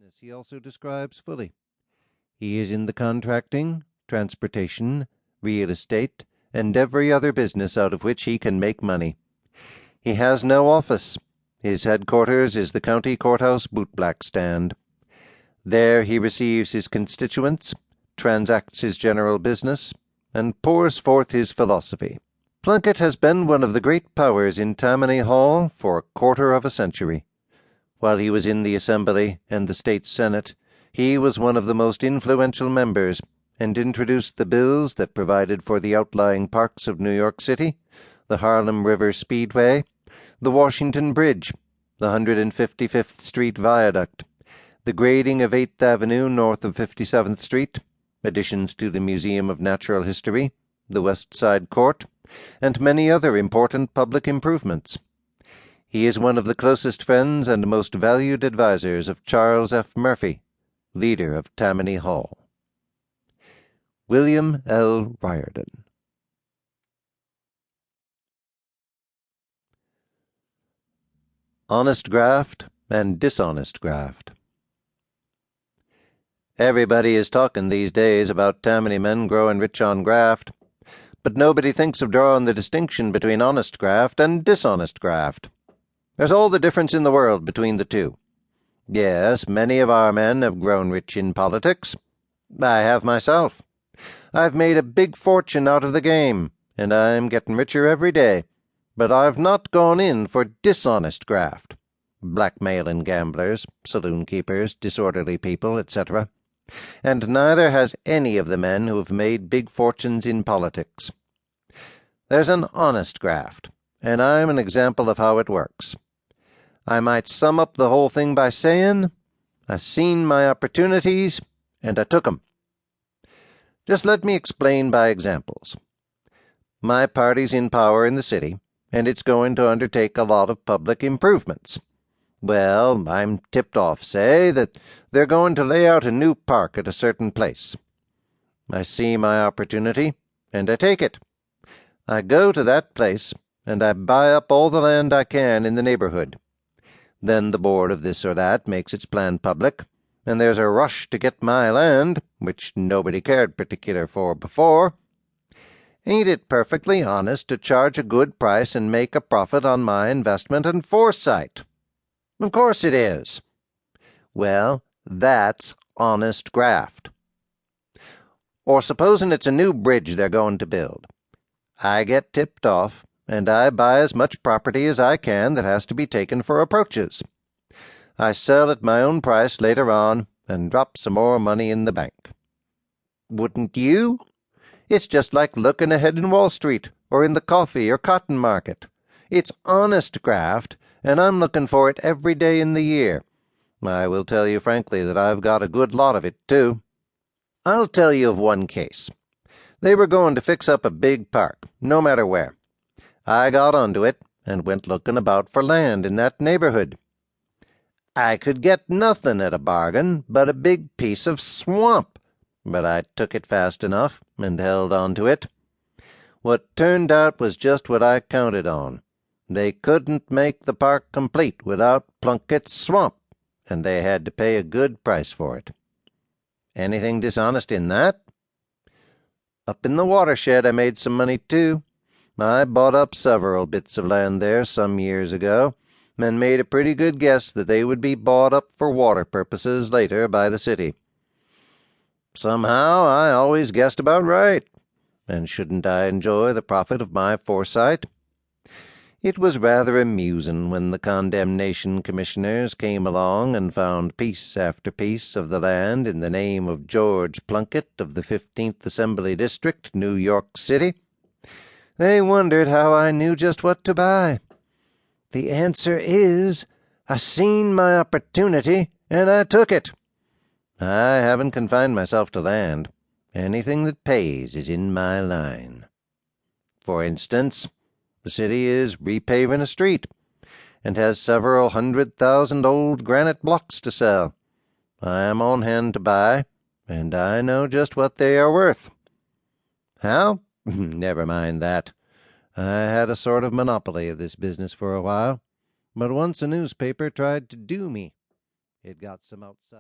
business he also describes fully. He is in the contracting, transportation, real estate, and every other business out of which he can make money. He has no office. His headquarters is the county courthouse bootblack stand. There he receives his constituents, transacts his general business, and pours forth his philosophy. Plunkitt has been one of the great powers in Tammany Hall for a quarter of a century. While he was in the Assembly and the State Senate, he was one of the most influential members, and introduced the bills that provided for the outlying parks of New York City, the Harlem River Speedway, the Washington Bridge, the 155th Street Viaduct, the grading of 8th Avenue north of 57th Street, additions to the Museum of Natural History, the West Side Court, and many other important public improvements. He is one of the closest friends and most valued advisers of Charles F. Murphy, leader of Tammany Hall. William L. Riordan. Honest graft and dishonest graft. Everybody is talking these days about Tammany men growing rich on graft, but nobody thinks of drawing the distinction between honest graft and dishonest graft. There's all the difference in the world between the two. Yes, many of our men have grown rich in politics. I have myself. I've made a big fortune out of the game, and I'm getting richer every day. But I've not gone in for dishonest graft. Blackmailing gamblers, saloon keepers, disorderly people, etc. And neither has any of the men who have made big fortunes in politics. There's an honest graft, and I'm an example of how it works. I might sum up the whole thing by saying, I seen my opportunities, and I took 'em. Just let me explain by examples. My party's in power in the city, and it's going to undertake a lot of public improvements. Well, I'm tipped off, say, that they're going to lay out a new park at a certain place. I see my opportunity, and I take it. I go to that place, and I buy up all the land I can in the neighborhood. Then the board of this or that makes its plan public, and there's a rush to get my land, which nobody cared particular for before. Ain't it perfectly honest to charge a good price and make a profit on my investment and foresight? Of course it is. Well, that's honest graft. Or supposing it's a new bridge they're going to build. I get tipped off, and I buy as much property as I can that has to be taken for approaches. I sell at my own price later on and drop some more money in the bank. Wouldn't you? It's just like looking ahead in Wall Street or in the coffee or cotton market. It's honest graft, and I'm looking for it every day in the year. I will tell you frankly that I've got a good lot of it, too. I'll tell you of one case. They were going to fix up a big park, no matter where. I got onto it and went looking about for land in that neighborhood. I could get nothing at a bargain but a big piece of swamp, but I took it fast enough and held on to it. What turned out was just what I counted on. They couldn't make the park complete without Plunkitt's swamp, and they had to pay a good price for it. Anything dishonest in that? Up in the watershed I made some money, too. I bought up several bits of land there some years ago, and made a pretty good guess that they would be bought up for water purposes later by the city. Somehow I always guessed about right, and shouldn't I enjoy the profit of my foresight? It was rather amusing when the condemnation commissioners came along and found piece after piece of the land in the name of George Plunkitt of the 15th Assembly District, New York City. They wondered how I knew just what to buy. The answer is, I seen my opportunity, and I took it. I haven't confined myself to land. Anything that pays is in my line. For instance, the city is repaving a street, and has several 100,000 old granite blocks to sell. I am on hand to buy, and I know just what they are worth. How? Never mind that. I had a sort of monopoly of this business for a while, but once a newspaper tried to do me. It got some outside